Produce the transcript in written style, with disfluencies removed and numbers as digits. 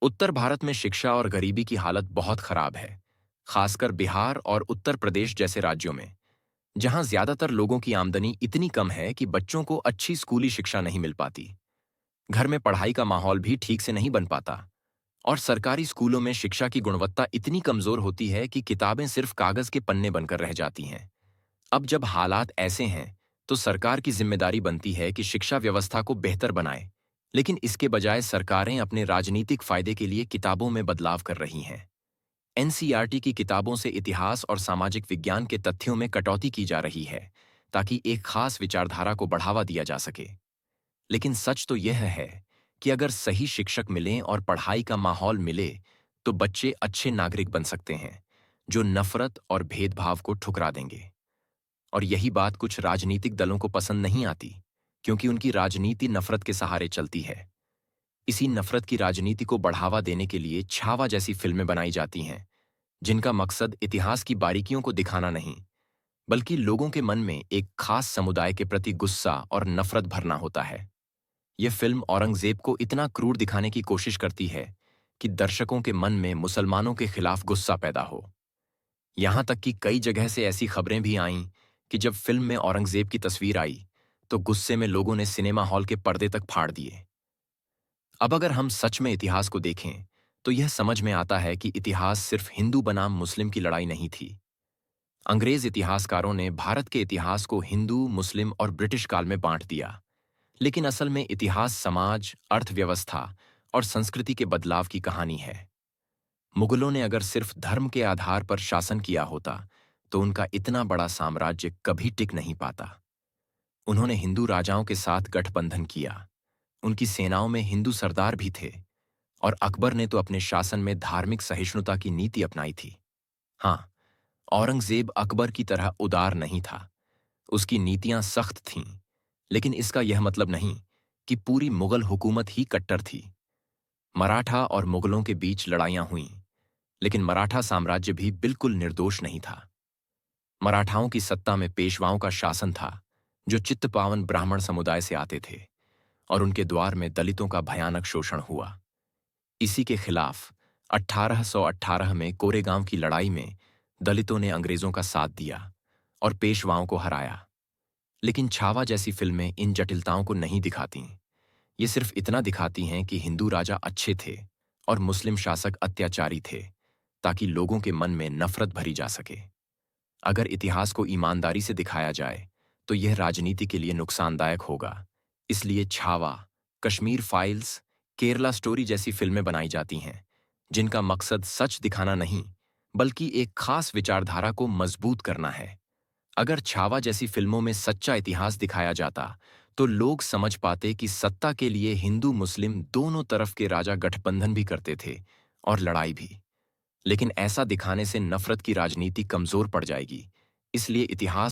उत्तर भारत में शिक्षा और गरीबी की हालत बहुत खराब है, खासकर बिहार और उत्तर प्रदेश जैसे राज्यों में, जहां ज्यादातर लोगों की आमदनी इतनी कम है कि बच्चों को अच्छी स्कूली शिक्षा नहीं मिल पाती। घर में पढ़ाई का माहौल भी ठीक से नहीं बन पाता और सरकारी स्कूलों में शिक्षा की गुणवत्ता इतनी कमजोर होती है कि किताबें सिर्फ कागज के पन्ने बनकर रह जाती हैं। अब जब हालात ऐसे हैं, तो सरकार की जिम्मेदारी बनती है कि शिक्षा व्यवस्था को बेहतर बनाए, लेकिन इसके बजाय सरकारें अपने राजनीतिक फायदे के लिए किताबों में बदलाव कर रही हैं। एनसीईआरटी की किताबों से इतिहास और सामाजिक विज्ञान के तथ्यों में कटौती की जा रही है, ताकि एक खास विचारधारा को बढ़ावा दिया जा सके। लेकिन सच तो यह है कि अगर सही शिक्षक मिलें और पढ़ाई का माहौल मिले, तो बच्चे अच्छे नागरिक बन सकते हैं, जो नफरत और भेदभाव को ठुकरा देंगे। और यही बात कुछ राजनीतिक दलों को पसंद नहीं आती, क्योंकि उनकी राजनीति नफरत के सहारे चलती है। इसी नफरत की राजनीति को बढ़ावा देने के लिए छावा जैसी फिल्में बनाई जाती हैं, जिनका मकसद इतिहास की बारीकियों को दिखाना नहीं, बल्कि लोगों के मन में एक खास समुदाय के प्रति गुस्सा और नफरत भरना होता है। यह फिल्म औरंगजेब को इतना क्रूर दिखाने की कोशिश करती है कि दर्शकों के मन में मुसलमानों के खिलाफ गुस्सा पैदा हो। यहां तक कि कई जगह से ऐसी खबरें भी आईं कि जब फिल्म में औरंगजेब की तस्वीर आई, तो गुस्से में लोगों ने सिनेमा हॉल के पर्दे तक फाड़ दिए। अब अगर हम सच में इतिहास को देखें, तो यह समझ में आता है कि इतिहास सिर्फ हिंदू बनाम मुस्लिम की लड़ाई नहीं थी। अंग्रेज इतिहासकारों ने भारत के इतिहास को हिंदू, मुस्लिम और ब्रिटिश काल में बांट दिया, लेकिन असल में इतिहास समाज, अर्थव्यवस्था और संस्कृति के बदलाव की कहानी है। मुगलों ने अगर सिर्फ धर्म के आधार पर शासन किया होता, तो उनका इतना बड़ा साम्राज्य कभी टिक नहीं पाता। उन्होंने हिंदू राजाओं के साथ गठबंधन किया, उनकी सेनाओं में हिंदू सरदार भी थे, और अकबर ने तो अपने शासन में धार्मिक सहिष्णुता की नीति अपनाई थी। हाँ, औरंगजेब अकबर की तरह उदार नहीं था, उसकी नीतियां सख्त थीं, लेकिन इसका यह मतलब नहीं कि पूरी मुगल हुकूमत ही कट्टर थी। मराठा और मुगलों के बीच लड़ाइयां हुईं, लेकिन मराठा साम्राज्य भी बिल्कुल निर्दोष नहीं था। मराठाओं की सत्ता में पेशवाओं का शासन था, जो चित्तपावन ब्राह्मण समुदाय से आते थे, और उनके द्वार में दलितों का भयानक शोषण हुआ। इसी के खिलाफ 1818 में कोरेगांव की लड़ाई में दलितों ने अंग्रेजों का साथ दिया और पेशवाओं को हराया। लेकिन छावा जैसी फिल्में इन जटिलताओं को नहीं दिखाती। ये सिर्फ इतना दिखाती हैं कि हिंदू राजा अच्छे थे और मुस्लिम शासक अत्याचारी थे, ताकि लोगों के मन में नफरत भरी जा सके। अगर इतिहास को ईमानदारी से दिखाया जाए, तो यह राजनीति के लिए नुकसानदायक होगा। इसलिए छावा, कश्मीर फाइल्स, केरला स्टोरी जैसी फिल्में बनाई जाती हैं, जिनका मकसद सच दिखाना नहीं, बल्कि एक खास विचारधारा को मजबूत करना है। अगर छावा जैसी फिल्मों में सच्चा इतिहास दिखाया जाता, तो लोग समझ पाते कि सत्ता के लिए हिंदू मुस्लिम दोनों तरफ के राजा गठबंधन भी करते थे और लड़ाई भी। लेकिन ऐसा दिखाने से नफरत की राजनीति कमजोर पड़ जाएगी। इसलिए इतिहास